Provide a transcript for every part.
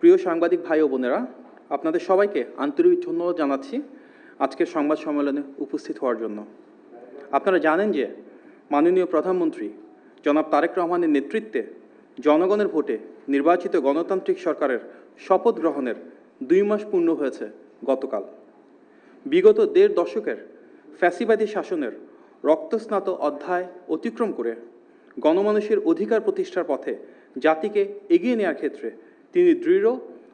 প্রিয় সাংবাদিক ভাই ও বোনেরা, আপনাদের সবাইকে আন্তরিক ধন্যবাদ জানাচ্ছি আজকের সংবাদ সম্মেলনে উপস্থিত হওয়ার জন্য। আপনারা জানেন যে মাননীয় প্রধানমন্ত্রী জনাব তারেক রহমানের নেতৃত্বে জনগণের ভোটে নির্বাচিত গণতান্ত্রিক সরকারের শপথ গ্রহণের 2 মাস পূর্ণ হয়েছে গতকাল। বিগত 1.5 দশকের ফ্যাসিবাদী শাসনের রক্তস্নাত অধ্যায় অতিক্রম করে গণমানুষের অধিকার প্রতিষ্ঠার পথে জাতিকে এগিয়ে নেওয়ার ক্ষেত্রে তিনি দৃঢ়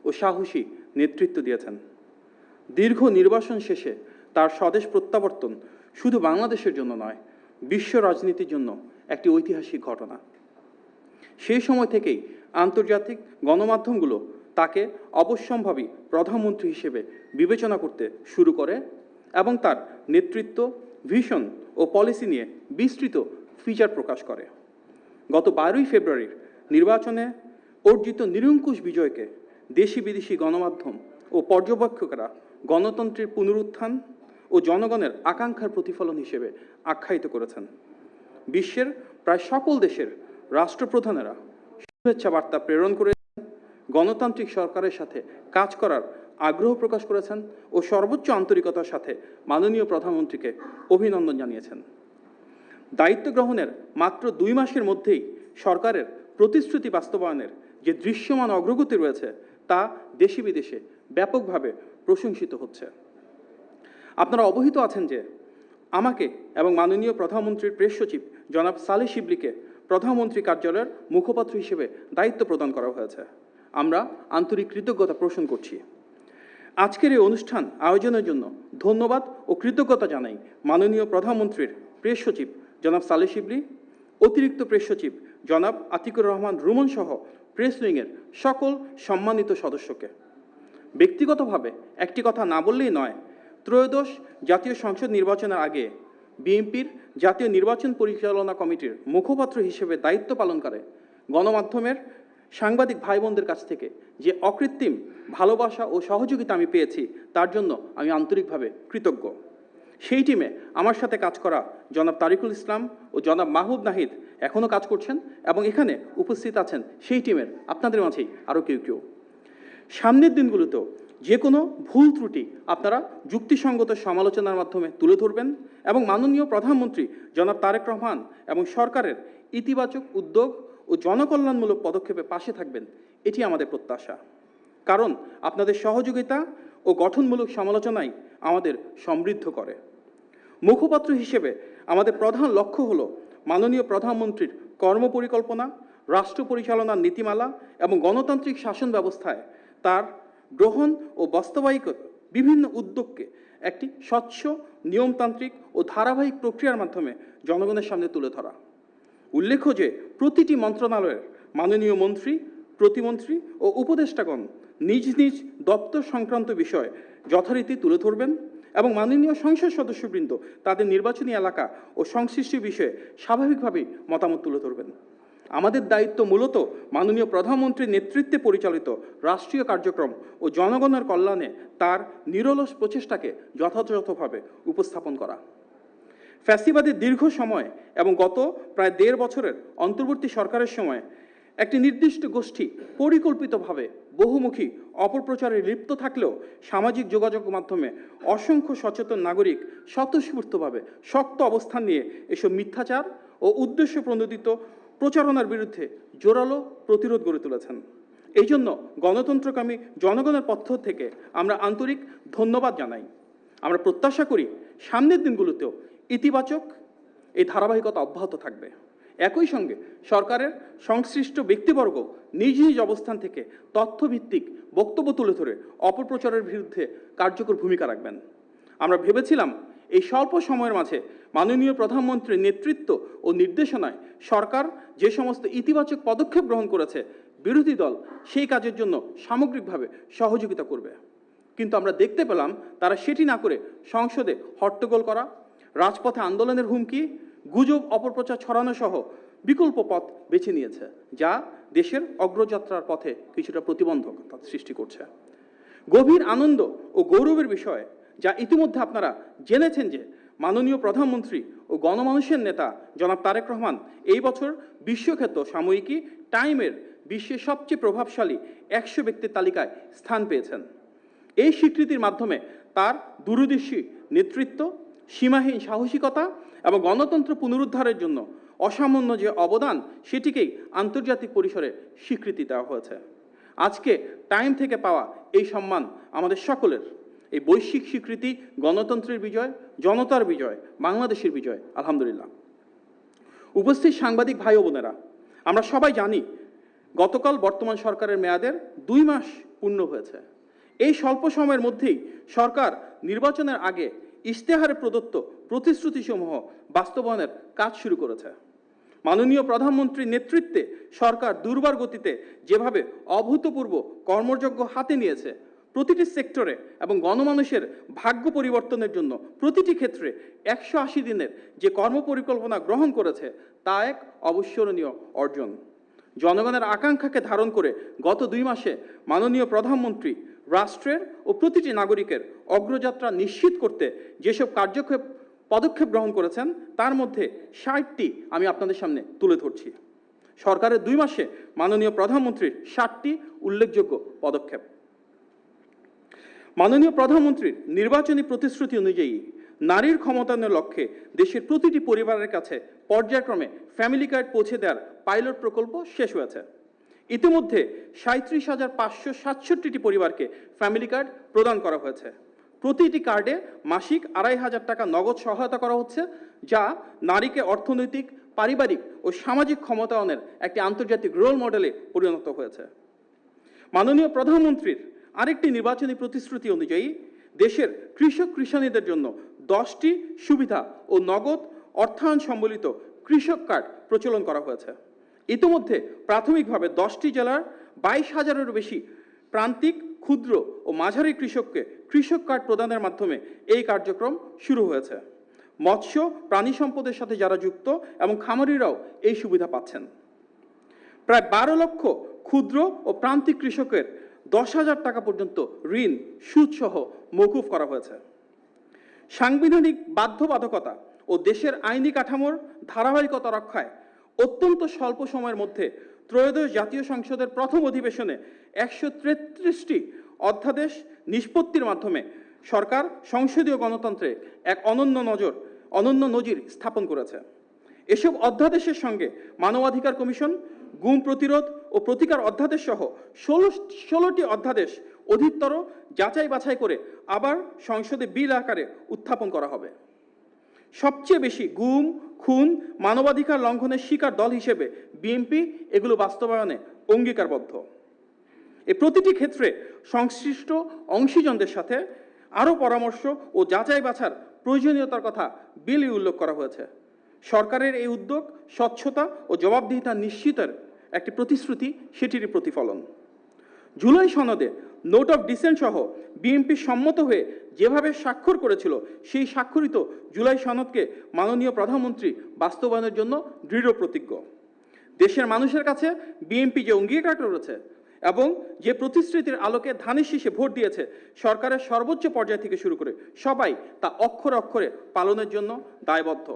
ও সাহসী নেতৃত্ব দিয়েছেন। দীর্ঘ নির্বাসন শেষে তার স্বদেশ প্রত্যাবর্তন শুধু বাংলাদেশের জন্য নয়, বিশ্ব রাজনীতির জন্য একটি ঐতিহাসিক ঘটনা। সেই সময় থেকেই আন্তর্জাতিক গণমাধ্যমগুলো তাকে অবশ্যম্ভাবী প্রধানমন্ত্রী হিসেবে বিবেচনা করতে শুরু করে এবং তার নেতৃত্ব, ভিশন ও পলিসি নিয়ে বিস্তৃত ফিচার প্রকাশ করে। গত 12ই ফেব্রুয়ারির নির্বাচনে অর্জিত নিরঙ্কুশ বিজয়কে দেশি বিদেশি গণমাধ্যম ও পর্যবেক্ষকেরা গণতন্ত্রের পুনরুত্থান ও জনগণের আকাঙ্ক্ষার প্রতিফলন হিসেবে আখ্যায়িত করেছেন। বিশ্বের প্রায় সকল দেশের রাষ্ট্রপ্রধানেরা শুভেচ্ছা বার্তা প্রেরণ করেছেন, গণতান্ত্রিক সরকারের সাথে কাজ করার আগ্রহ প্রকাশ করেছেন ও সর্বোচ্চ আন্তরিকতার সাথে মাননীয় প্রধানমন্ত্রীকে অভিনন্দন জানিয়েছেন। দায়িত্ব গ্রহণের মাত্র 2 মাসের মধ্যেই সরকারের প্রতিশ্রুতি বাস্তবায়নের যে দৃশ্যমান অগ্রগতি রয়েছে তা দেশি বিদেশে ব্যাপকভাবে প্রশংসিত হচ্ছে। আপনারা অবহিত আছেন যে আমাকে এবং মাননীয় প্রধানমন্ত্রীর প্রেস সচিব জনাব সালেহ শিবলিকে প্রধানমন্ত্রী কার্যালয়ের মুখপাত্র হিসেবে দায়িত্ব প্রদান করা হয়েছে। আমরা আন্তরিক কৃতজ্ঞতা পোষণ করছি। আজকের এই অনুষ্ঠান আয়োজনের জন্য ধন্যবাদ ও কৃতজ্ঞতা জানাই মাননীয় প্রধানমন্ত্রীর প্রেস সচিব জনাব সালেহ শিবলি, অতিরিক্ত প্রেস সচিব জনাব আতিকুর রহমান রুমন সহ প্রেস উইংয়ের সকল সম্মানিত সদস্যকে। ব্যক্তিগতভাবে একটি কথা না বললেই নয়, ত্রয়োদশ জাতীয় সংসদ নির্বাচনের আগে বিএনপির জাতীয় নির্বাচন পরিচালনা কমিটির মুখপাত্র হিসেবে দায়িত্ব পালনকালে গণমাধ্যমের সাংবাদিক ভাই বোনদের কাছ থেকে যে অকৃত্রিম ভালোবাসা ও সহযোগিতা আমি পেয়েছি তার জন্য আমি আন্তরিকভাবে কৃতজ্ঞ। সেই টিমে আমার সাথে কাজ করা জনাব তারিকুল ইসলাম ও জনাব মাহবুব নাহিদ এখনও কাজ করছেন এবং এখানে উপস্থিত আছেন সেই টিমের আপনাদের মাঝেই আরও কেউ। সামনের দিনগুলোতেও যে কোনো ভুল ত্রুটি আপনারা যুক্তিসঙ্গত সমালোচনার মাধ্যমে তুলে ধরবেন এবং মাননীয় প্রধানমন্ত্রী জনাব তারেক রহমান এবং সরকারের ইতিবাচক উদ্যোগ ও জনকল্যাণমূলক পদক্ষেপে পাশে থাকবেন, এটি আমাদের প্রত্যাশা। কারণ আপনাদের সহযোগিতা ও গঠনমূলক সমালোচনাই আমাদের সমৃদ্ধ করে। মুখপাত্র হিসেবে আমাদের প্রধান লক্ষ্য হলো মাননীয় প্রধানমন্ত্রীর কর্মপরিকল্পনা, রাষ্ট্র পরিচালনার নীতিমালা এবং গণতান্ত্রিক শাসন ব্যবস্থায় তার গ্রহণ ও বাস্তবায়িত বিভিন্ন উদ্যোগকে একটি স্বচ্ছ, নিয়মতান্ত্রিক ও ধারাবাহিক প্রক্রিয়ার মাধ্যমে জনগণের সামনে তুলে ধরা। উল্লেখ্য যে প্রতিটি মন্ত্রণালয়ের মাননীয় মন্ত্রী, প্রতিমন্ত্রী ও উপদেষ্টাগণ নিজ নিজ দপ্তর সংক্রান্ত বিষয় যথারীতি তুলে ধরবেন এবং মাননীয় সংসদ সদস্যবৃন্দ তাদের নির্বাচনী এলাকা ও সংশ্লিষ্ট বিষয়ে স্বাভাবিকভাবেই মতামত তুলে ধরবেন। আমাদের দায়িত্ব মূলত মাননীয় প্রধানমন্ত্রীর নেতৃত্বে পরিচালিত রাষ্ট্রীয় কার্যক্রম ও জনগণের কল্যাণে তার নিরলস প্রচেষ্টাকে যথাযথভাবে উপস্থাপন করা। ফ্যাসিবাদের দীর্ঘ সময় এবং গত প্রায় 1.5 বছরের অন্তর্বর্তী সরকারের সময় একটি নির্দিষ্ট গোষ্ঠী পরিকল্পিতভাবে বহুমুখী অপপ্রচারে লিপ্ত থাকলেও সামাজিক যোগাযোগ মাধ্যমে অসংখ্য সচেতন নাগরিক স্বতঃস্ফূর্তভাবে শক্ত অবস্থান নিয়ে এসব মিথ্যাচার ও উদ্দেশ্য প্রণোদিত প্রচারণার বিরুদ্ধে জোরালো প্রতিরোধ গড়ে তুলেছেন। এই জন্য গণতন্ত্রকামী জনগণের পক্ষ থেকে আমরা আন্তরিক ধন্যবাদ জানাই। আমরা প্রত্যাশা করি সামনের দিনগুলোতেও ইতিবাচক এই ধারাবাহিকতা অব্যাহত থাকবে। একই সঙ্গে সরকারের সংশ্লিষ্ট ব্যক্তিবর্গ নিজ নিজ অবস্থান থেকে তথ্যভিত্তিক বক্তব্য তুলে ধরে অপপ্রচারের বিরুদ্ধে কার্যকর ভূমিকা রাখবেন। আমরা ভেবেছিলাম এই স্বল্প সময়ের মাঝে মাননীয় প্রধানমন্ত্রীর নেতৃত্ব ও নির্দেশনায় সরকার যে সমস্ত ইতিবাচক পদক্ষেপ গ্রহণ করেছে, বিরোধী দল সেই কাজের জন্য সামগ্রিকভাবে সহযোগিতা করবে। কিন্তু আমরা দেখতে পেলাম তারা সেটি না করে সংসদে হট্টগোল করা, রাজপথে আন্দোলনের হুমকি, গুজব, অপপ্রচার ছড়ানো সহ বিকল্প পথ বেছে নিয়েছে, যা দেশের অগ্রযাত্রার পথে কিছুটা প্রতিবন্ধকতা সৃষ্টি করছে। গভীর আনন্দ ও গৌরবের বিষয় যা ইতিমধ্যে আপনারা জেনেছেন যে মাননীয় প্রধানমন্ত্রী ও গণমানুষের নেতা জনাব তারেক রহমান এই বছর বিশ্বখ্যাত সাময়িকী টাইমের বিশ্বের সবচেয়ে প্রভাবশালী 100 ব্যক্তির তালিকায় স্থান পেয়েছেন। এই স্বীকৃতির মাধ্যমে তার দূরদর্শী নেতৃত্ব, সীমাহীন সাহসিকতা এবং গণতন্ত্র পুনরুদ্ধারের জন্য অসামান্য যে অবদান, সেটিকেই আন্তর্জাতিক পরিসরে স্বীকৃতি দেওয়া হয়েছে। আজকে টাইম থেকে পাওয়া এই সম্মান আমাদের সকলের। এই বৈশ্বিক স্বীকৃতি গণতন্ত্রের বিজয়, জনতার বিজয়, বাংলাদেশের বিজয়। আলহামদুলিল্লাহ। উপস্থিত সাংবাদিক ভাই ও বোনেরা, আমরা সবাই জানি গতকাল বর্তমান সরকারের মেয়াদের 2 মাস পূর্ণ হয়েছে। এই স্বল্প সময়ের মধ্যেই সরকার নির্বাচনের আগে ইশতেহারে প্রদত্ত প্রতিশ্রুতিসমূহ বাস্তবায়নের কাজ শুরু করেছে। মাননীয় প্রধানমন্ত্রীর নেতৃত্বে সরকার দুর্বার গতিতে যেভাবে অভূতপূর্ব কর্মযজ্ঞ হাতে নিয়েছে, প্রতিটি সেক্টরে এবং গণমানুষের ভাগ্য পরিবর্তনের জন্য প্রতিটি ক্ষেত্রে 180 দিনের যে কর্মপরিকল্পনা গ্রহণ করেছে, তা এক অবিস্মরণীয় অর্জন। জনগণের আকাঙ্ক্ষাকে ধারণ করে গত 2 মাসে মাননীয় প্রধানমন্ত্রী রাষ্ট্রের ও প্রতিটি নাগরিকের অগ্রযাত্রা নিশ্চিত করতে যেসব পদক্ষেপ গ্রহণ করেছেন, তার মধ্যে 60টি আমি আপনাদের সামনে তুলে ধরছি। সরকারের 2 মাসে মাননীয় প্রধানমন্ত্রীর 60টি উল্লেখযোগ্য পদক্ষেপ। মাননীয় প্রধানমন্ত্রীর নির্বাচনী প্রতিশ্রুতি অনুযায়ী নারীর ক্ষমতায়নের লক্ষ্যে দেশের প্রতিটি পরিবারের কাছে পর্যায়ক্রমে ফ্যামিলি কার্ড পৌঁছে দেওয়ার পাইলট প্রকল্প শেষ হয়েছে। ইতিমধ্যে 37,567টি পরিবারকে ফ্যামিলি কার্ড প্রদান করা হয়েছে। প্রতিটি কার্ডে মাসিক 2,500 টাকা নগদ সহায়তা করা হচ্ছে, যা নারীকে অর্থনৈতিক, পারিবারিক ও সামাজিক ক্ষমতায়নের একটি আন্তর্জাতিক রোল মডেলে পরিণত হয়েছে। মাননীয় প্রধানমন্ত্রীর আরেকটি নির্বাচনী প্রতিশ্রুতি অনুযায়ী দেশের কৃষানীদের জন্য 10টি সুবিধা ও নগদ অর্থায়ন সম্বলিত কৃষক কার্ড প্রচলন করা হয়েছে। ইতিমধ্যে প্রাথমিকভাবে 10টি জেলার 22,000-এরও বেশি প্রান্তিক, ক্ষুদ্র ও মাঝারি কৃষককে কৃষক কার্ড প্রদানের মাধ্যমে এই কার্যক্রম শুরু হয়েছে। মৎস্য, প্রাণী সম্পদের সাথে যারা যুক্ত এবং খামারিরাও এই সুবিধা পাচ্ছেন। প্রায় 12 লক্ষ ক্ষুদ্র ও প্রান্তিক কৃষকের 10,000 টাকা পর্যন্ত ঋণ সুদসহ মওকুফ করা হয়েছে। সাংবিধানিক বাধ্যবাধকতা ও দেশের আইনি কাঠামোর ধারাবাহিকতা রক্ষায় অত্যন্ত স্বল্প সময়ের মধ্যে ত্রয়োদশ জাতীয় সংসদের প্রথম অধিবেশনে 133টি অধ্যাদেশ নিষ্পত্তির মাধ্যমে সরকার সংসদীয় গণতন্ত্রে এক অনন্য নজির স্থাপন করেছে। এসব অধ্যাদেশের সঙ্গে মানবাধিকার কমিশন, গুম প্রতিরোধ ও প্রতিকার অধ্যাদেশ সহ 16টি অধ্যাদেশ অধিকতর যাচাই বাছাই করে আবার সংসদে বিল আকারে উত্থাপন করা হবে। সবচেয়ে বেশি গুম, খুন, মানবাধিকার লঙ্ঘনের শিকার দল হিসেবে বিএনপি এগুলো বাস্তবায়নে অঙ্গীকারবদ্ধ। এই প্রতিটি ক্ষেত্রে সংশ্লিষ্ট অংশীজনদের সাথে আরও পরামর্শ ও যাচাই বাছার প্রয়োজনীয়তার কথা বিলে উল্লেখ করা হয়েছে। সরকারের এই উদ্যোগ স্বচ্ছতা ও জবাবদিহিতা নিশ্চিতের একটি প্রতিশ্রুতি, সেটিরই প্রতিফলন। জুলাই সনদে নোট অফ ডিসেন্ট সহ বিএনপি সম্মত হয়ে যেভাবে স্বাক্ষর করেছিল, সেই স্বাক্ষরিত জুলাই সনদকে মাননীয় প্রধানমন্ত্রী বাস্তবায়নের জন্য দৃঢ় প্রতিজ্ঞ। দেশের মানুষের কাছে বিএনপি যে অঙ্গীকার করেছে এবং যে প্রতিশ্রুতির আলোকে ধানের শীষে ভোট দিয়েছে, সরকারের সর্বোচ্চ পর্যায় থেকে শুরু করে সবাই তা অক্ষরে অক্ষরে পালনের জন্য দায়বদ্ধ।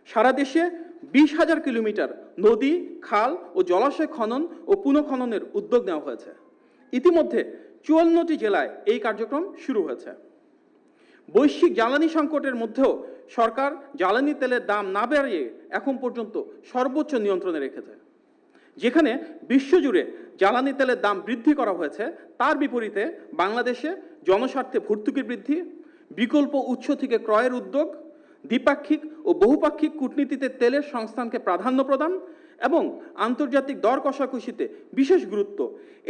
সারা দেশে 20,000 কিলোমিটার নদী, খাল ও জলাশয় খনন ও পুনঃখননের উদ্যোগ নেওয়া হয়েছে। ইতিমধ্যে 54টি জেলায় এই কার্যক্রম শুরু হয়েছে। বৈশ্বিক জ্বালানি সংকটের মধ্যেও সরকার জ্বালানি তেলের দাম না বাড়িয়ে এখন পর্যন্ত সর্বোচ্চ নিয়ন্ত্রণে রেখেছে। যেখানে বিশ্বজুড়ে জ্বালানি তেলের দাম বৃদ্ধি করা হয়েছে, তার বিপরীতে বাংলাদেশে জনস্বার্থে ভর্তুকি বৃদ্ধি, বিকল্প উৎস থেকে ক্রয়ের উদ্যোগ, দ্বিপাক্ষিক ও বহুপাক্ষিক কূটনীতিতে তেলের সংস্থানকে প্রাধান্য প্রদান এবং আন্তর্জাতিক দর কষাকষিতে বিশেষ গুরুত্ব,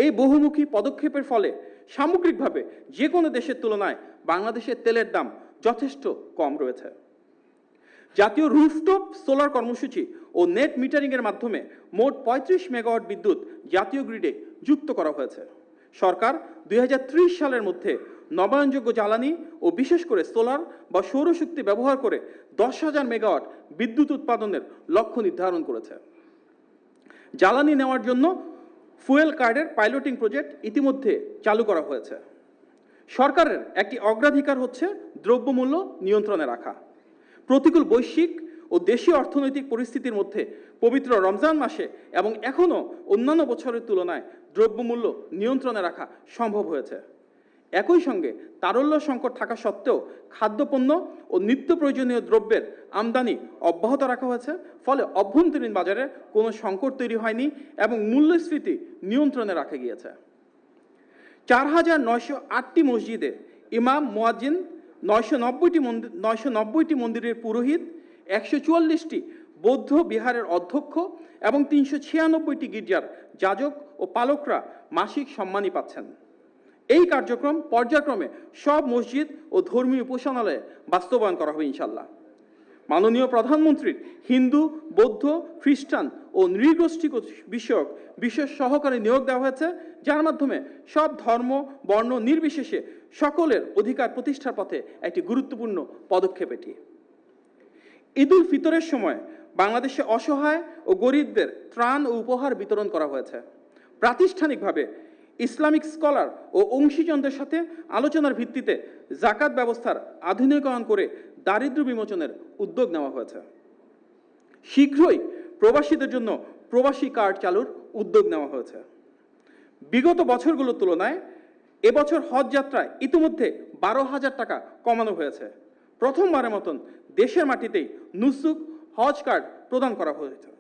এই বহুমুখী পদক্ষেপের ফলে সামগ্রিকভাবে যে কোনো দেশের তুলনায় বাংলাদেশের তেলের দাম যথেষ্ট কম রয়েছে। জাতীয় রুফটপ সোলার কর্মসূচি ও নেট মিটারিংয়ের মাধ্যমে মোট 35 মেগাওয়াট বিদ্যুৎ জাতীয় গ্রিডে যুক্ত করা হয়েছে। সরকার 2030 সালের মধ্যে নবায়নযোগ্য জ্বালানি ও বিশেষ করে সোলার বা সৌরশক্তি ব্যবহার করে 10,000 মেগাওয়াট বিদ্যুৎ উৎপাদনের লক্ষ্য নির্ধারণ করেছে। জ্বালানি নেওয়ার জন্য ফুয়েল কার্ডের পাইলটিং প্রজেক্ট ইতিমধ্যে চালু করা হয়েছে। সরকারের একটি অগ্রাধিকার হচ্ছে দ্রব্যমূল্য নিয়ন্ত্রণে রাখা। প্রতিকূল বৈশ্বিক ও দেশীয় অর্থনৈতিক পরিস্থিতির মধ্যে পবিত্র রমজান মাসে এবং এখনও অন্যান্য বছরের তুলনায় দ্রব্যমূল্য নিয়ন্ত্রণে রাখা সম্ভব হয়েছে। একই সঙ্গে তারল্য সংকট থাকা সত্ত্বেও খাদ্যপণ্য ও নিত্য প্রয়োজনীয় দ্রব্যের আমদানি অব্যাহত রাখা হয়েছে, ফলে অভ্যন্তরীণ বাজারে কোনো সংকট তৈরি হয়নি এবং মূল্যস্ফীতি নিয়ন্ত্রণে রাখা গিয়েছে। ৪,৯০৮টি মসজিদে ইমাম, মুয়াজ্জিন, ৯৯০টি মন্দিরের পুরোহিত, ১৪৪টি বৌদ্ধ বিহারের অধ্যক্ষ এবং ৩৯৬টি গির্জার যাজক ও পালকরা মাসিক সম্মানী পাচ্ছেন। এই কার্যক্রম পর্যায়ক্রমে সব মসজিদ ও ধর্মীয় উপাসনালয়ে বাস্তবায়ন করা হবে ইনশাল্লাহ। মাননীয় প্রধানমন্ত্রীর হিন্দু, বৌদ্ধ, খ্রিস্টান ও নৃগোষ্ঠী বিষয়ক বিশেষ সহকারী নিয়োগ দেওয়া হয়েছে, যার মাধ্যমে সব ধর্ম, বর্ণ নির্বিশেষে সকলের অধিকার প্রতিষ্ঠার পথে একটি গুরুত্বপূর্ণ পদক্ষেপ এটি। ঈদ উল ফিতরের সময় বাংলাদেশে অসহায় ও গরিবদের ত্রাণ ও উপহার বিতরণ করা হয়েছে। প্রাতিষ্ঠানিকভাবে ইসলামিক স্কলার ও অংশীজনদের সাথে আলোচনার ভিত্তিতে জাকাত ব্যবস্থার আধুনিকায়ন করে দারিদ্র্য বিমোচনের উদ্যোগ নেওয়া হয়েছে। শীঘ্রই প্রবাসীদের জন্য প্রবাসী কার্ড চালুর উদ্যোগ নেওয়া হয়েছে। বিগত বছরগুলোর তুলনায় এবছর হজ যাত্রায় ইতিমধ্যে ১২,০০০ টাকা কমানো হয়েছে। প্রথমবারের মতন দেশের মাটিতেই নুসুক হজ কার্ড প্রদান করা হয়েছে।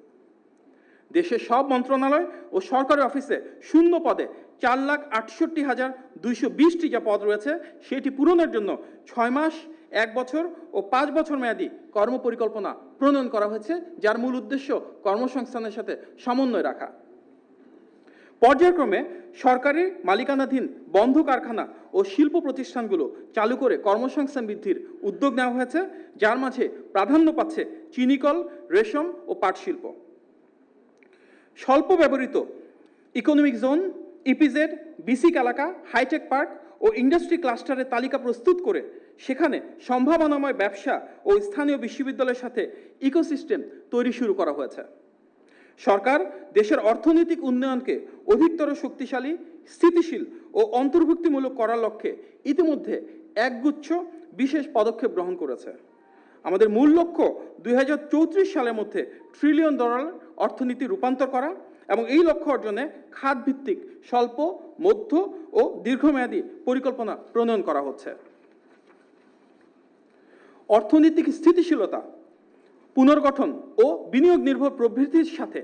দেশের সব মন্ত্রণালয় ও সরকারি অফিসে শূন্য পদে ৪,৬৮,২২০টি যে পদ রয়েছে সেটি পূরণের জন্য ৬ মাস, ১ বছর ও ৫ বছর মেয়াদী কর্মপরিকল্পনা প্রণয়ন করা হয়েছে, যার মূল উদ্দেশ্য কর্মসংস্থানের সাথে সমন্বয় রাখা। পর্যায়ক্রমে সরকারি মালিকানাধীন বন্ধ কারখানা ও শিল্প প্রতিষ্ঠানগুলো চালু করে কর্মসংস্থান বৃদ্ধির উদ্যোগ নেওয়া হয়েছে, যার মাঝে প্রাধান্য পাচ্ছে চিনিকল, রেশম ও পাট শিল্প। স্বল্প ব্যবহৃত ইকোনমিক জোন, ইপিজেড, বিসিক এলাকা, হাইটেক পার্ক ও ইন্ডাস্ট্রি ক্লাস্টারের তালিকা প্রস্তুত করে সেখানে সম্ভাবনাময় ব্যবসা ও স্থানীয় বিশ্ববিদ্যালয়ের সাথে ইকোসিস্টেম তৈরি শুরু করা হয়েছে। সরকার দেশের অর্থনৈতিক উন্নয়নকে অধিকতর শক্তিশালী, স্থিতিশীল ও অন্তর্ভুক্তিমূলক করার লক্ষ্যে ইতিমধ্যে একগুচ্ছ বিশেষ পদক্ষেপ গ্রহণ করেছে। আমাদের মূল লক্ষ্য ২০৩৪ সালের মধ্যে $1 ট্রিলিয়ন অর্থনীতি রূপান্তর করা এবং এই লক্ষ্য অর্জনে খাতভিত্তিক স্বল্প, মধ্য ও দীর্ঘমেয়াদী পরিকল্পনা প্রণয়ন করা হচ্ছে। অর্থনৈতিক স্থিতিশীলতা, পুনর্গঠন ও বিনিয়োগ নির্ভর প্রবৃদ্ধির সাথে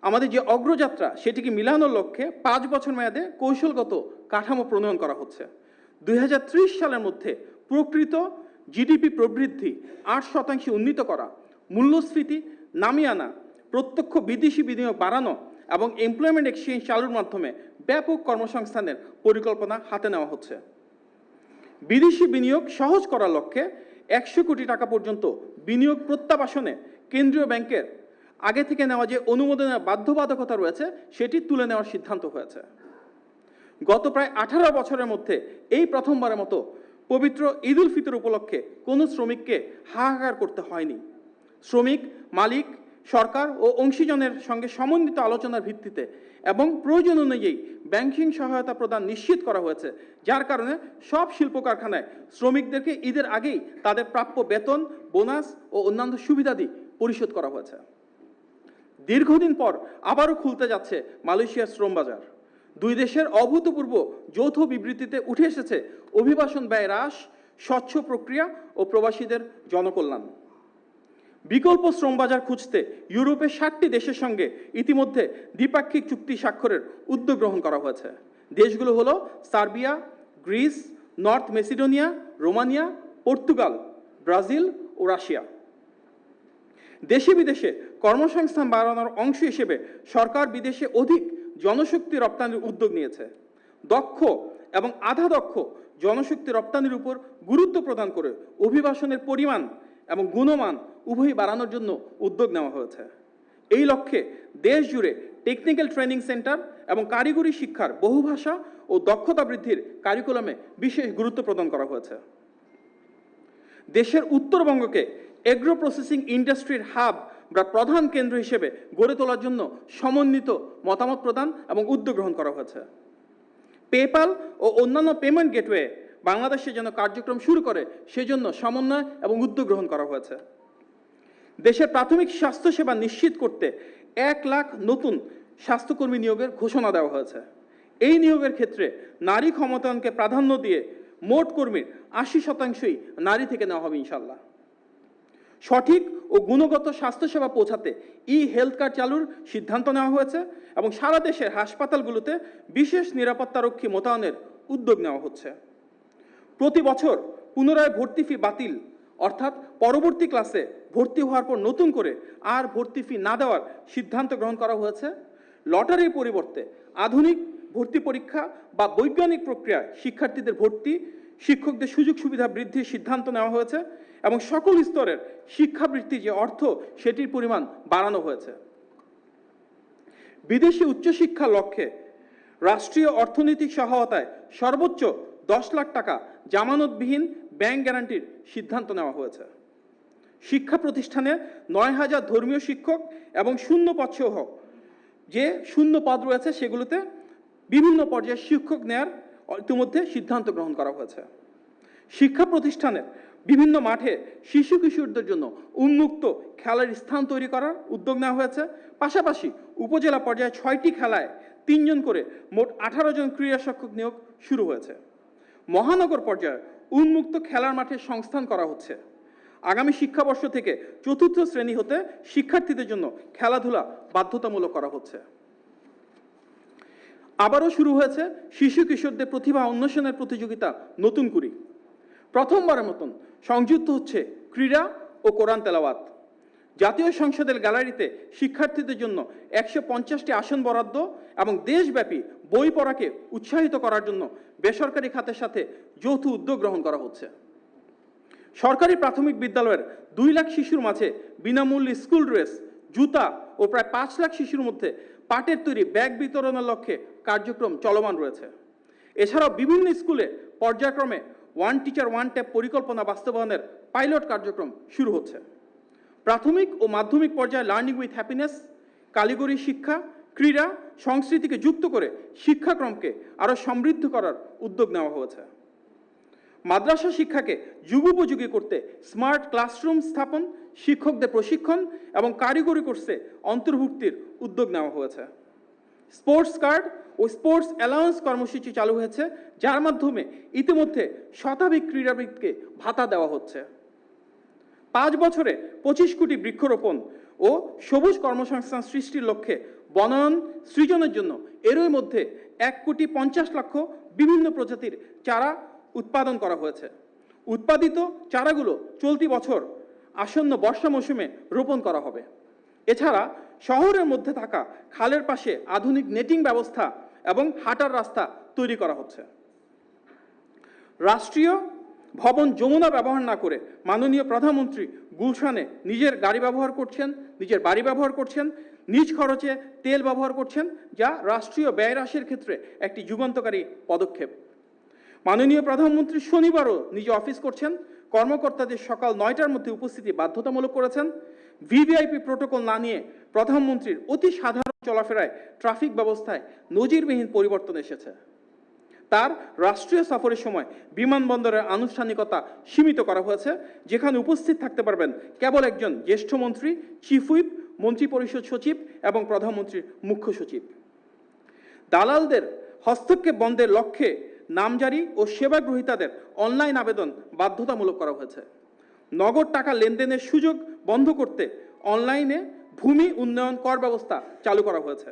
আমাদের যে অগ্রযাত্রা সেটিকে মিলানোর লক্ষ্যে ৫ বছর মেয়াদে কৌশলগত কাঠামো প্রণয়ন করা হচ্ছে। ২০৩০ সালের মধ্যে প্রকৃত জিডিপি প্রবৃদ্ধি ৮% উন্নীত করা, মূল্যস্ফীতি নামিয়ে আনা, প্রত্যক্ষ বিদেশি বিনিয়োগ বাড়ানো এবং এমপ্লয়মেন্ট এক্সচেঞ্জ চালুর মাধ্যমে ব্যাপক কর্মসংস্থানের পরিকল্পনা হাতে নেওয়া হচ্ছে। বিদেশি বিনিয়োগ সহজ করার লক্ষ্যে ১০০ কোটি টাকা পর্যন্ত বিনিয়োগ প্রত্যাবাসনে কেন্দ্রীয় ব্যাংকের আগে থেকে নেওয়া যে অনুমোদনের বাধ্যবাধকতা রয়েছে সেটি তুলে নেওয়ার সিদ্ধান্ত হয়েছে। গত প্রায় ১৮ বছরের মধ্যে এই প্রথমবারের মতো পবিত্র ঈদ উল ফিতর উপলক্ষে কোনো শ্রমিককে হাহাকার করতে হয়নি। শ্রমিক, মালিক, সরকার ও অংশীজনের সঙ্গে সমন্বিত আলোচনার ভিত্তিতে এবং প্রয়োজন অনুযায়ী ব্যাংকিং সহায়তা প্রদান নিশ্চিত করা হয়েছে, যার কারণে সব শিল্প কারখানায় শ্রমিকদেরকে ঈদের আগেই তাদের প্রাপ্য বেতন, বোনাস ও অন্যান্য সুবিধাদি পরিশোধ করা হয়েছে। দীর্ঘদিন পর আবারও খুলতে যাচ্ছে মালয়েশিয়ার শ্রম বাজার। দুই দেশের অভূতপূর্ব যৌথ বিবৃতিতে উঠে এসেছে অভিবাসন ব্যয় হ্রাস, স্বচ্ছ প্রক্রিয়া ও প্রবাসীদের জনকল্যাণ। বিকল্প শ্রম বাজার খুঁজতে ইউরোপের 60টি দেশের সঙ্গে ইতিমধ্যে দ্বিপাক্ষিক চুক্তি স্বাক্ষরের উদ্যোগ গ্রহণ করা হয়েছে। দেশগুলো হলো Serbia, Greece, North Macedonia, Romania, Portugal, Brazil ও রাশিয়া। দেশে বিদেশে কর্মসংস্থান বাড়ানোর অংশ হিসেবে সরকার বিদেশে অধিক জনশক্তি রপ্তানির উদ্যোগ নিয়েছে। দক্ষ এবং আধা দক্ষ জনশক্তি রপ্তানির উপর গুরুত্ব প্রদান করে অভিবাসনের পরিমাণ এবং গুণমান উভয়ই বাড়ানোর জন্য উদ্যোগ নেওয়া হয়েছে। এই লক্ষ্যে দেশ জুড়ে টেকনিক্যাল ট্রেনিং সেন্টার এবং কারিগরি শিক্ষার বহুভাষা ও দক্ষতা বৃদ্ধির কারিকুলামে বিশেষ গুরুত্ব প্রদান করা হয়েছে। দেশের উত্তরবঙ্গকে এগ্রো প্রসেসিং ইন্ডাস্ট্রির হাব বা প্রধান কেন্দ্র হিসেবে গড়ে তোলার জন্য সমন্বিত মতামত প্রদান এবং উদ্যোগ গ্রহণ করা হয়েছে। পেপ্যাল ও অন্যান্য পেমেন্ট গেটওয়ে বাংলাদেশে যেন কার্যক্রম শুরু করে সেজন্য সমন্বয় এবং উদ্যোগ গ্রহণ করা হয়েছে। দেশের প্রাথমিক স্বাস্থ্যসেবা নিশ্চিত করতে 1 লাখ নতুন স্বাস্থ্যকর্মী নিয়োগের ঘোষণা দেওয়া হয়েছে। এই নিয়োগের ক্ষেত্রে নারী ক্ষমতায়নকে প্রাধান্য দিয়ে মোট কর্মীর 80% নারী থেকে নেওয়া হবে ইনশাল্লাহ। সঠিক ও গুণগত স্বাস্থ্যসেবা পৌঁছাতে হেলথ কার্ড চালুর সিদ্ধান্ত নেওয়া হয়েছে এবং সারা দেশের হাসপাতালগুলোতে বিশেষ নিরাপত্তারক্ষী মোতায়েনের উদ্যোগ নেওয়া হচ্ছে। প্রতি বছর পুনরায় ভর্তি ফি বাতিল, অর্থাৎ পরবর্তী ক্লাসে ভর্তি হওয়ার পর নতুন করে আর ভর্তি ফি না দেওয়ার সিদ্ধান্ত গ্রহণ করা হয়েছে। লটারির পরিবর্তে আধুনিক ভর্তি পরীক্ষা বা বৈজ্ঞানিক প্রক্রিয়ায় শিক্ষার্থীদের ভর্তি, শিক্ষকদের সুযোগ সুবিধা বৃদ্ধির সিদ্ধান্ত নেওয়া হয়েছে এবং সকল স্তরের শিক্ষাবৃত্তির যে অর্থ সেটির পরিমাণ বাড়ানো হয়েছে। বিদেশি উচ্চশিক্ষার লক্ষ্যে রাষ্ট্রীয় অর্থনৈতিক সহায়তায় সর্বোচ্চ 10 লাখ টাকা জামানতবিহীন ব্যাংক গ্যারান্টির সিদ্ধান্ত নেওয়া হয়েছে। শিক্ষা প্রতিষ্ঠানে 9,000 ধর্মীয় শিক্ষক এবং শূন্য পদসহ যে শূন্য পদ রয়েছে সেগুলোতে বিভিন্ন পর্যায়ে শিক্ষক নেয়ার ইতিমধ্যে সিদ্ধান্ত গ্রহণ করা হয়েছে। শিক্ষা প্রতিষ্ঠানের বিভিন্ন মাঠে শিশু কিশোরদের জন্য উন্মুক্ত খেলার স্থান তৈরি করার উদ্যোগ নেওয়া হয়েছে। পাশাপাশি উপজেলা পর্যায়ে 6টি খেলায় 3 জন করে মোট 18 জন ক্রীড়া শিক্ষক নিয়োগ শুরু হয়েছে। মহানগর পর্যায়ে উন্মুক্ত খেলার মাঠে সংস্থান করা হচ্ছে। আগামী শিক্ষাবর্ষ থেকে 4র্থ শ্রেণী হতে শিক্ষার্থীদের জন্য খেলাধুলা বাধ্যতামূলক করা হচ্ছে। আবারও শুরু হয়েছে শিশু কিশোরদের প্রতিভা অন্বেষণের প্রতিযোগিতা নতুন কুড়ি। প্রথমবারের মতন সংযুক্ত হচ্ছে ক্রীড়া ও কোরআন তেলাওয়াত। জাতীয় সংসদের গ্যালারিতে শিক্ষার্থীদের জন্য 150টি আসন বরাদ্দ এবং দেশব্যাপী বই পড়াকে উৎসাহিত করার জন্য বেসরকারি খাতের সাথে যৌথ উদ্যোগ গ্রহণ করা হচ্ছে। সরকারি প্রাথমিক বিদ্যালয়ের 2 লাখ শিশুর মাঝে বিনামূল্যে স্কুল ড্রেস, জুতা ও প্রায় 5 লাখ শিশুর মধ্যে পাটের তৈরি ব্যাগ বিতরণের লক্ষ্যে কার্যক্রম চলমান রয়েছে। এছাড়াও বিভিন্ন স্কুলে পর্যায়ক্রমে ওয়ান টিচার ওয়ান ট্যাব পরিকল্পনা বাস্তবায়নের পাইলট কার্যক্রম শুরু হচ্ছে। প্রাথমিক ও মাধ্যমিক পর্যায়ে লার্নিং উইথ হ্যাপিনেস, কারিগরি শিক্ষা, ক্রীড়া, সংস্কৃতিকে যুক্ত করে শিক্ষাক্রমকে আরও সমৃদ্ধ করার উদ্যোগ নেওয়া হয়েছে। মাদ্রাসা শিক্ষাকে যুগোপযোগী করতে স্মার্ট ক্লাসরুম স্থাপন, শিক্ষকদের প্রশিক্ষণ এবং কারিগরি কোর্সে অন্তর্ভুক্তির উদ্যোগ নেওয়া হয়েছে। স্পোর্টস কার্ড ও স্পোর্টস অ্যালাউন্স কর্মসূচি চালু হয়েছে, যার মাধ্যমে ইতিমধ্যে শতাধিক ক্রীড়াবিদকে ভাতা দেওয়া হচ্ছে। 5 বছরে 25 কোটি বৃক্ষরোপণ ও সবুজ কর্মসংস্থান সৃষ্টির লক্ষ্যে বনায়ন সৃজনের জন্য এরই মধ্যে 1,50,00,000 বিভিন্ন প্রজাতির চারা উৎপাদন করা হয়েছে। উৎপাদিত চারাগুলো চলতি বছর আসন্ন বর্ষা মৌসুমে রোপণ করা হবে। এছাড়া শহরের মধ্যে থাকা খালের পাশে আধুনিক নেটিং ব্যবস্থা এবং হাঁটার রাস্তা তৈরি করা হচ্ছে। রাষ্ট্রীয় ভবন যমুনা ব্যবহার না করে মাননীয় প্রধানমন্ত্রী গুলশানে নিজের বাড়ি ব্যবহার করছেন, নিজ খরচে তেল ব্যবহার করছেন, যা রাষ্ট্রীয় ব্যয় হ্রাসের ক্ষেত্রে একটি যুগান্তকারী পদক্ষেপ। মাননীয় প্রধানমন্ত্রী শনিবারও নিজে অফিস করছেন, কর্মকর্তাদের সকাল 9টার মধ্যে উপস্থিতি বাধ্যতামূলক করেছেন। ভিভিআইপি প্রোটোকল না নিয়ে প্রধানমন্ত্রীর অতি সাধারণ চলাফেরায় ট্রাফিক ব্যবস্থায় নজিরবিহীন পরিবর্তন এসেছে। তার রাষ্ট্রীয় সফরের সময় বিমানবন্দরের আনুষ্ঠানিকতা সীমিত করা হয়েছে, যেখানে উপস্থিত থাকতে পারবেন কেবল একজন জ্যেষ্ঠ মন্ত্রী, চিফ হুইপ, মন্ত্রিপরিষদ সচিব এবং প্রধানমন্ত্রীর মুখ্য সচিব। দালালদের হস্তক্ষেপ বন্ধের লক্ষ্যে নামজারি ও সেবা গ্রহীতাদের অনলাইন আবেদন বাধ্যতামূলক করা হয়েছে। নগদ টাকা লেনদেনের সুযোগ বন্ধ করতে অনলাইনে ভূমি উন্নয়ন কর ব্যবস্থা চালু করা হয়েছে।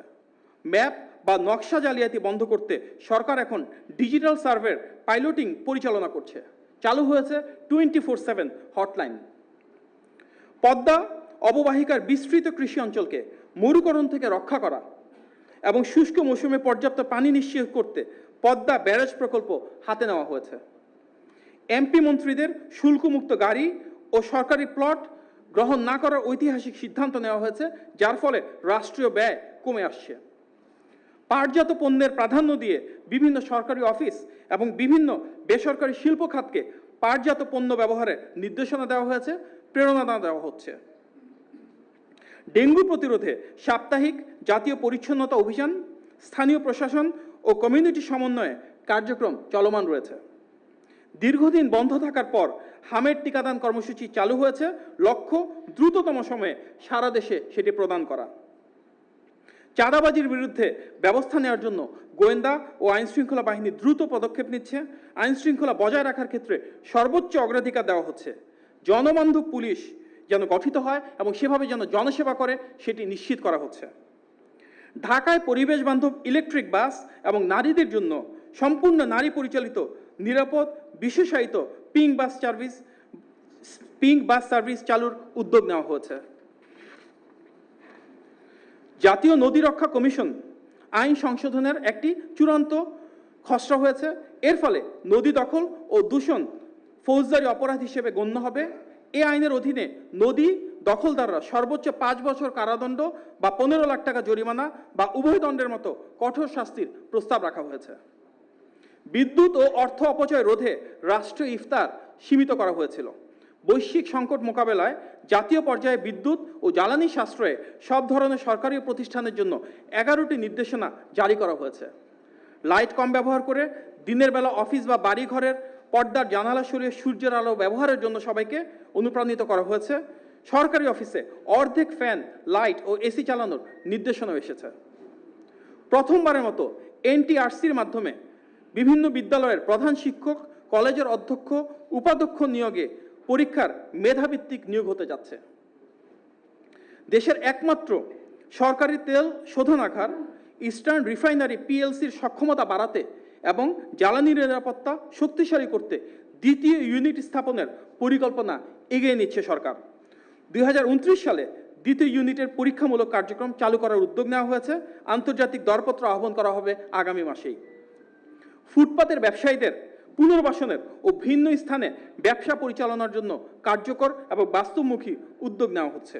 ম্যাপ বা নকশা জালিয়াতি বন্ধ করতে সরকার এখন ডিজিটাল সার্ভের পাইলটিং পরিচালনা করছে। চালু হয়েছে 24/7 হটলাইন। পদ্মা অববাহিকার বিস্তৃত কৃষি অঞ্চলকে মরুকরণ থেকে রক্ষা করা এবং শুষ্ক মৌসুমে পর্যাপ্ত পানি নিশ্চিত করতে পদ্মা ব্যারেজ প্রকল্প হাতে নেওয়া হয়েছে। এমপি মন্ত্রীদের শুল্কমুক্ত গাড়ি ও সরকারি প্লট গ্রহণ না করার ঐতিহাসিক সিদ্ধান্ত নেওয়া হয়েছে, যার ফলে রাষ্ট্রীয় ব্যয় কমে আসছে। পাটজাত পণ্যের প্রাধান্য দিয়ে বিভিন্ন সরকারি অফিস এবং বিভিন্ন বেসরকারি শিল্প খাতকে পাটজাত পণ্য ব্যবহারের নির্দেশনা দেওয়া হয়েছে, প্রেরণা দেওয়া হচ্ছে। ডেঙ্গু প্রতিরোধে সাপ্তাহিক জাতীয় পরিচ্ছন্নতা অভিযান, স্থানীয় প্রশাসন ও কমিউনিটি সমন্বয়ে কার্যক্রম চলমান রয়েছে। দীর্ঘদিন বন্ধ থাকার পর হামের টিকাদান কর্মসূচি চালু হয়েছে, লক্ষ্য দ্রুততম সময়ে সারা দেশে সেটি প্রদান করা। চাঁদাবাজির বিরুদ্ধে ব্যবস্থা নেওয়ার জন্য গোয়েন্দা ও আইনশৃঙ্খলা বাহিনী দ্রুত পদক্ষেপ নিচ্ছে। আইনশৃঙ্খলা বজায় রাখার ক্ষেত্রে সর্বোচ্চ অগ্রাধিকার দেওয়া হচ্ছে। জনবান্ধব পুলিশ যেন গঠিত হয় এবং সেভাবে যেন জনসেবা করে সেটি নিশ্চিত করা হচ্ছে। ঢাকায় পরিবেশ বান্ধব ইলেকট্রিক বাস এবং নারীদের জন্য সম্পূর্ণ নারী পরিচালিত নিরাপদ বিশেষায়িত পিঙ্ক বাস সার্ভিস চালুর উদ্যোগ নেওয়া হয়েছে। জাতীয় নদী রক্ষা কমিশন আইন সংশোধনের একটি চূড়ান্ত খসড়া হয়েছে। এর ফলে নদী দখল ও দূষণ ফৌজদারি অপরাধ হিসেবে গণ্য হবে। এই আইনের অধীনে নদী দখলদাররা সর্বোচ্চ 5 বছর কারাদণ্ড বা 15 লাখ টাকা জরিমানা বা উভয় দণ্ডের মতো কঠোর শাস্তির প্রস্তাব রাখা হয়েছে। বিদ্যুৎ ও অর্থ অপচয় রোধে রাষ্ট্রীয় ইফতার সীমিত করা হয়েছিল। বৈশ্বিক সংকট মোকাবেলায় জাতীয় পর্যায়ে বিদ্যুৎ ও জ্বালানি সাশ্রয়ে সব ধরনের সরকারি প্রতিষ্ঠানের জন্য 11টি নির্দেশনা জারি করা হয়েছে। লাইট কম ব্যবহার করে দিনের বেলা অফিস বা বাড়ি ঘরের পর্দার জানালা সরিয়ে সূর্যের আলো ব্যবহারের জন্য সবাইকে অনুপ্রাণিত করা হয়েছে। সরকারি অফিসে অর্ধেক ফ্যান, লাইট ও এসি চালানোর নির্দেশনাও এসেছে। প্রথমবারের মতো এনটিআরসির মাধ্যমে বিভিন্ন বিদ্যালয়ের প্রধান শিক্ষক, কলেজের অধ্যক্ষ, উপাধ্যক্ষ নিয়োগে পরীক্ষার মেধাভিত্তিক নিয়োগ হতে যাচ্ছে। দেশের একমাত্র সরকারি তেল শোধনাগার ইস্টার্ন রিফাইনারি পিএলসির সক্ষমতা বাড়াতে এবং জ্বালানি নিরাপত্তা শক্তিশালী করতে দ্বিতীয় ইউনিট স্থাপনের পরিকল্পনা এগিয়ে নিচ্ছে সরকার। 2029 সালে দ্বিতীয় ইউনিটের পরীক্ষামূলক কার্যক্রম চালু করার উদ্যোগ নেওয়া হয়েছে। আন্তর্জাতিক দরপত্র আহ্বান করা হবে আগামী মাসেই। ফুটপাতের ব্যবসায়ীদের পুনর্বাসনের ও ভিন্ন স্থানে ব্যবসা পরিচালনার জন্য কার্যকর এবং বাস্তবমুখী উদ্যোগ নেওয়া হচ্ছে।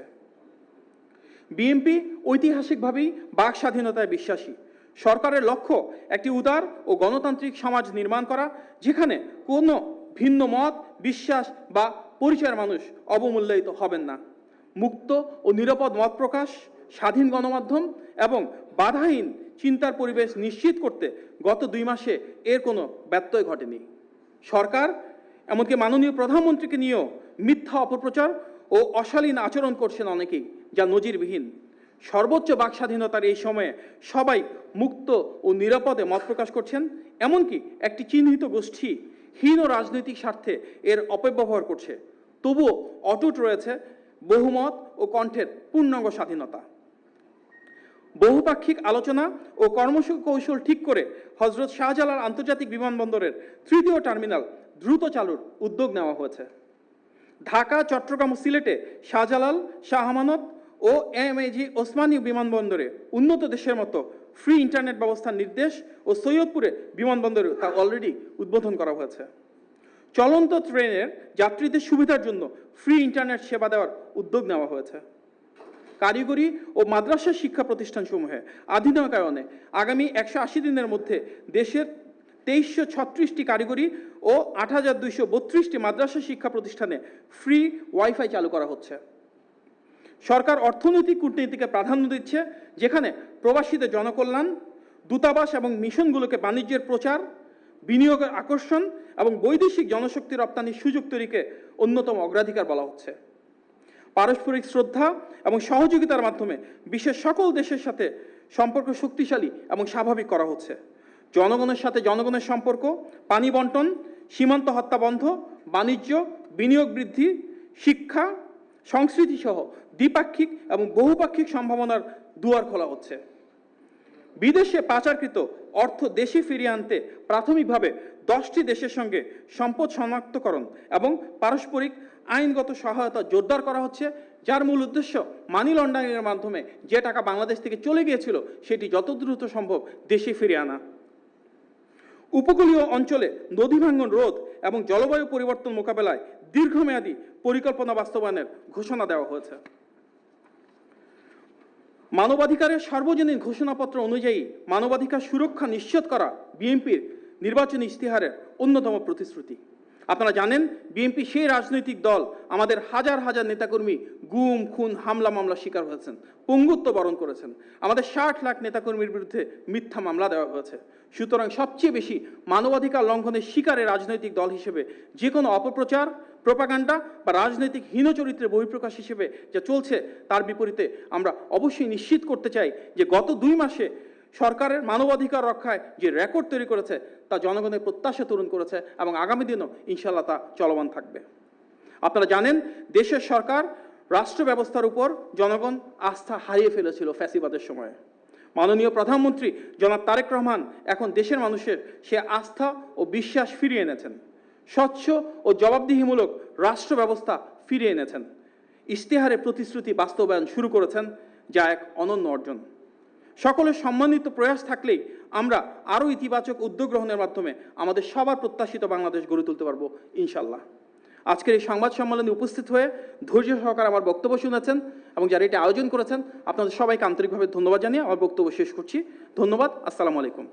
বিএনপি ঐতিহাসিকভাবেই বাক স্বাধীনতায় বিশ্বাসী। সরকারের লক্ষ্য একটি উদার ও গণতান্ত্রিক সমাজ নির্মাণ করা, যেখানে কোনো ভিন্ন মত, বিশ্বাস বা পরিচয়ের মানুষ অবমূল্যায়িত হবেন না। মুক্ত ও নিরাপদ মত প্রকাশ, স্বাধীন গণমাধ্যম এবং বাধাহীন চিন্তার পরিবেশ নিশ্চিত করতে গত 2 মাসে এর কোনো ব্যত্যয় ঘটেনি। সরকার এমনকি মাননীয় প্রধানমন্ত্রীকে নিয়েও মিথ্যা অপপ্রচার ও অশালীন আচরণ করছেন অনেকেই, যা নজিরবিহীন। সর্বোচ্চ বাক স্বাধীনতার এই সময়ে সবাই মুক্ত ও নিরাপদে মত প্রকাশ করছেন। এমনকি একটি চিহ্নিত গোষ্ঠী হীন রাজনৈতিক স্বার্থে এর অপব্যবহার করছে। তবুও অটুট রয়েছে বহুমত ও কণ্ঠের পূর্ণাঙ্গ স্বাধীনতা। বহুপাক্ষিক আলোচনা ও কর্মকৌশল ঠিক করে হজরত শাহজালাল আন্তর্জাতিক বিমানবন্দরের 3য় টার্মিনাল দ্রুত চালুর উদ্যোগ নেওয়া হয়েছে। ঢাকা, চট্টগ্রাম ও সিলেটে শাহজালাল, শাহ আমানত ও এমএজি ওসমানী বিমানবন্দরে উন্নত দেশের মতো ফ্রি ইন্টারনেট ব্যবস্থার নির্দেশ ও সৈয়দপুরে বিমানবন্দরে তা অলরেডি উদ্বোধন করা হয়েছে। চলন্ত ট্রেনের যাত্রীদের সুবিধার জন্য ফ্রি ইন্টারনেট সেবা দেওয়ার উদ্যোগ নেওয়া হয়েছে। কারিগরি ও মাদ্রাসা শিক্ষা প্রতিষ্ঠানসমূহে আধুনিকায়নে আগামী 180 দিনের মধ্যে দেশের 2336টি কারিগরি ও 8232টি মাদ্রাসা শিক্ষা প্রতিষ্ঠানে ফ্রি ওয়াইফাই চালু করা হচ্ছে। সরকার অর্থনৈতিক কূটনীতিকে প্রাধান্য দিচ্ছে, যেখানে প্রবাসীদের জনকল্যাণ, দূতাবাস এবং মিশনগুলোকে বাণিজ্যের প্রচার, বিনিয়োগের আকর্ষণ এবং বৈদেশিক জনশক্তি রপ্তানির সুযোগ তৈরিকে অন্যতম অগ্রাধিকার বলা হচ্ছে। পারস্পরিক শ্রদ্ধা এবং সহযোগিতার মাধ্যমে বিশ্বের সকল দেশের সাথে সম্পর্ক শক্তিশালী এবং স্বাভাবিক করা হচ্ছে। জনগণের সাথে জনগণের সম্পর্ক, পানি বন্টন, সীমান্ত হত্যা বন্ধ, বাণিজ্য, বিনিয়োগ বৃদ্ধি, শিক্ষা, সংস্কৃতি সহ দ্বিপাক্ষিক এবং বহুপাক্ষিক সম্ভাবনার দুয়ার খোলা হচ্ছে। বিদেশে পাচারকৃত অর্থ দেশে ফিরিয়ে আনতে প্রাথমিকভাবে 10টি দেশের সঙ্গে সম্পদ শনাক্তকরণ এবং পারস্পরিক আইনগত সহায়তা জোরদার করা হচ্ছে, যার মূল উদ্দেশ্য মানি লন্ডারিংয়ের মাধ্যমে যে টাকা বাংলাদেশ থেকে চলে গিয়েছিল সেটি যত দ্রুত সম্ভব দেশে ফিরিয়ে আনা। উপকূলীয় অঞ্চলে নদী ভাঙ্গন রোধ এবং জলবায়ু পরিবর্তন মোকাবেলায় দীর্ঘমেয়াদী পরিকল্পনা বাস্তবায়নের ঘোষণা দেওয়া হয়েছে। মানবাধিকারের সার্বজনীন ঘোষণাপত্র অনুযায়ী মানবাধিকার সুরক্ষা নিশ্চিত করা বিএনপির নির্বাচনী ইশতেহারের অন্যতম প্রতিশ্রুতি। আপনারা জানেন বিএনপি সেই রাজনৈতিক দল আমাদের হাজার হাজার নেতাকর্মী গুম খুন হামলা মামলা শিকার হয়েছেন, পঙ্গুত্ব বরণ করেছেন। আমাদের 60 লাখ নেতাকর্মীর বিরুদ্ধে মিথ্যা মামলা দেওয়া হয়েছে। সুতরাং সবচেয়ে বেশি মানবাধিকার লঙ্ঘনের শিকারের রাজনৈতিক দল হিসেবে যে কোনো অপপ্রচার, প্রোপাগান্ডা বা রাজনৈতিক হীনচরিত্রের বহিঃপ্রকাশ হিসেবে যা চলছে তার বিপরীতে আমরা অবশ্যই নিশ্চিত করতে চাই যে গত 2 মাসে সরকারের মানবাধিকার রক্ষায় যে রেকর্ড তৈরি করেছে তা জনগণের প্রত্যাশা তরুণ করেছে এবং আগামী দিনও ইনশাআল্লাহ তা চলমান থাকবে। আপনারা জানেন দেশের সরকার রাষ্ট্র ব্যবস্থার উপর জনগণ আস্থা হারিয়ে ফেলেছিল ফ্যাসিবাদের সময়ে। মাননীয় প্রধানমন্ত্রী জনাব তারেক রহমান এখন দেশের মানুষের সে আস্থা ও বিশ্বাস ফিরিয়ে এনেছেন। স্বচ্ছ ও জবাবদিহিমূলক রাষ্ট্র ব্যবস্থা ফিরিয়ে এনেছেন। ইশতেহারে প্রতিশ্রুতি বাস্তবায়ন শুরু করেছেন, যা এক অনন্য অর্জন। সকলের সম্মানিত প্রয়াস থাকলেই আমরা আরও ইতিবাচক উদ্যোগ গ্রহণের মাধ্যমে আমাদের সবার প্রত্যাশিত বাংলাদেশ গড়ে তুলতে পারবো ইনশাল্লাহ। আজকের এই সংবাদ সম্মেলনে উপস্থিত হয়ে ধৈর্য সহকারে আমার বক্তব্য শুনেছেন এবং যারা এটি আয়োজন করেছেন আপনাদের সবাইকে আন্তরিকভাবে ধন্যবাদ জানিয়ে আমার বক্তব্য শেষ করছি। ধন্যবাদ। আসসালামু আলাইকুম।